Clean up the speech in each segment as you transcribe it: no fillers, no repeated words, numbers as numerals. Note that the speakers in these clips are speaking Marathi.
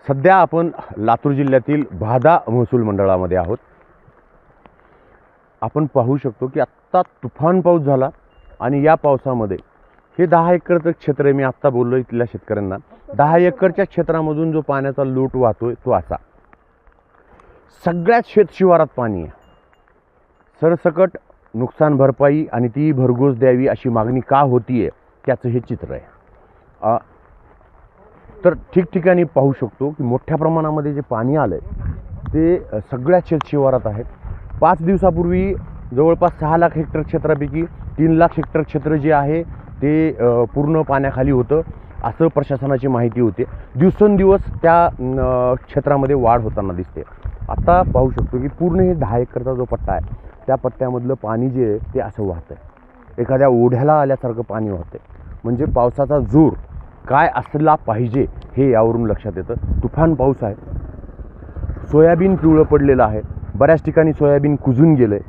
सध्या आपण लातूर जिल्ह्यातील भादा महसूल मंडळामध्ये आहोत. आपण पाहू शकतो की आत्ता तुफान पाऊस झाला आणि या पावसामध्ये हे 10 एकरचं क्षेत्र आहे. मी आत्ता बोललो इथल्या शेतकऱ्यांना 10 एकरच्या क्षेत्रामधून जो पाण्याचा लोट वाहतोय तो असा. सगळ्याच शेतशिवारात पाणी आहे. सरसकट नुकसान भरपाई आणि ती भरघोस द्यावी अशी मागणी का होतीये त्याचं हे चित्र आहे. तर ठिकठिकाणी पाहू शकतो की मोठ्या प्रमाणामध्ये जे पाणी आलं आहे ते सगळ्या शेतशिवारात आहे. 5 दिवसापूर्वी जवळपास 6 लाख हेक्टर क्षेत्रापैकी 3 लाख हेक्टर क्षेत्र जे आहे ते पूर्ण पाण्याखाली होतं असं प्रशासनाची माहिती होती. दिवसेंदिवस त्या क्षेत्रामध्ये वाढ होताना दिसते. आता पाहू शकतो की पूर्ण हे 10 एकरचा जो पट्टा आहे त्या पट्ट्यामधलं पाणी जे आहे ते असं वाहतं आहे. एखाद्या ओढ्याला आल्यासारखं पाणी वाहतं आहे. म्हणजे पावसाचा जोर काय असला पाहिजे हे यावरून लक्षात येतं. तुफान पाऊस आहे. सोयाबीन पिवळं पडलेलं आहे. बऱ्याच ठिकाणी सोयाबीन कुजून गेलं आहे.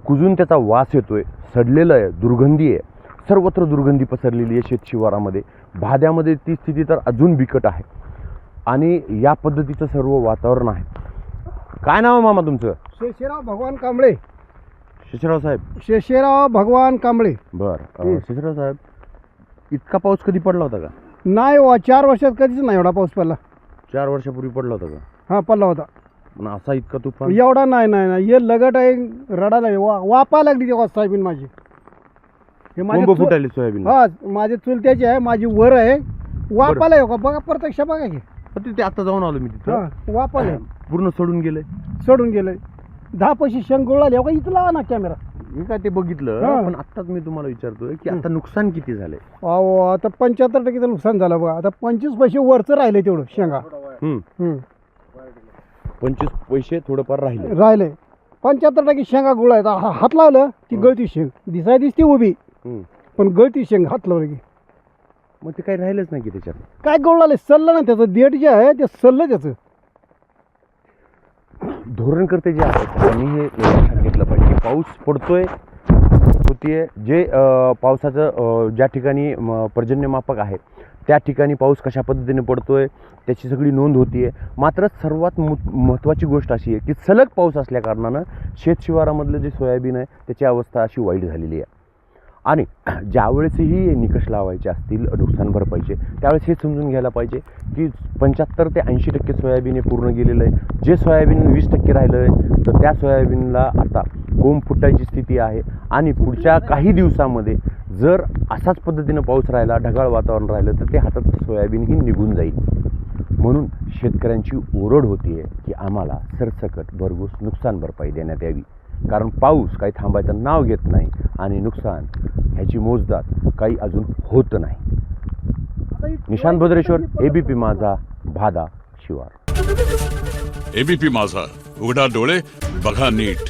कुजून त्याचा वास येतो आहे. सडलेलं आहे. दुर्गंधी आहे. सर्वत्र दुर्गंधी पसरलेली आहे शेतशिवारामध्ये. भाद्यामध्ये ती स्थिती तर अजून बिकट आहे आणि या पद्धतीचं सर्व वातावरण आहे. काय नाव आहे मामा तुमचं? शेषराव भगवान कांबळे. शेषराव साहेब. शेषराव भगवान कांबळे. बरं. शेषराव साहेब, इतका पाऊस कधी पडला होता का? नाही 4 वर्षात कधीच नाही एवढा पाऊस पडला. 4 वर्षापूर्वी पडला होता का? हा पडला होता. पण असा इतका तुफान एवढा नाही हे लगट आहे. रडायला वापा लागली तेव्हा सोयाबीन माझी. हे कोंब फुटायले सोयाबीन. हा माझे चुलत्याची आहे. माझी वर आहे. वापाला येऊ का बघा प्रत्यक्ष बघा की. ते आता जाऊन आलो मी तिथं. वापाला पूर्ण सोडून गेले. सोडून गेलंय. 10 पैसे शेंग गोळाले का इथं लावा ना कॅमेरा. मी काय ते बघितलं. पण आत्ताच मी तुम्हाला विचारतोय की आता नुकसान किती झालंय? अहो आता 75% नुकसान झालं बघा. आता 25 पैसे वरचं राहिले तेवढं शेंगा. 25 पैसे थोडंफार राहिले. 75% शेंगा गुळ आहेत. हात लावलं की गळती शेंग दिसते उभी. पण गळती शेंग हात लावलं की मग ते काही राहिलंच नाही की त्याच्यात. काय गोळ आले सल्लं ना त्याचं देठ जे आहे ते सल्लं त्याचं. धोरणकर्ते जे आहेत त्यांनी हे लक्षात घेतलं पाहिजे की पाऊस पडतोय होतीये. जे पावसाचं ज्या ठिकाणी पर्जन्यमापक आहे त्या ठिकाणी पाऊस कशा पद्धतीने पडतोय त्याची सगळी नोंद होतीये. मात्र सर्वात महत्त्वाची गोष्ट अशी आहे की सलग पाऊस असल्याकारणानं शेतशिवारामधलं जे सोयाबीन आहे त्याची अवस्था अशी वाईट झालेली आहे. आणि ज्यावेळेसही निकष लावायचे असतील नुकसान भरपाईचे त्यावेळेस हे समजून घ्यायला पाहिजे की 75 ते 80% सोयाबीन हे पूर्ण गेलेलं आहे. जे सोयाबीन 20% राहिलं आहे तर त्या सोयाबीनला आता कोंब फुटायची स्थिती आहे. आणि पुढच्या काही दिवसामध्ये जर असाच पद्धतीनं पाऊस राहिला, ढगाळ वातावरण राहिलं तर ते हाताचं सोयाबीनही निघून जाईल. म्हणून शेतकऱ्यांची ओरड होती आहे की आम्हाला सरसकट भरघोस नुकसान भरपाई देण्यात यावी. कारण पाऊस काही थांबायचं नाव घेत नाही आणि नुकसान ह्याची मोजदाद काही अजून होत नाही. निशांत भद्रेश्वर, एबीपी माझा, भादा शिवार. एबीपी माझा, उघडा डोळे बघा नीट.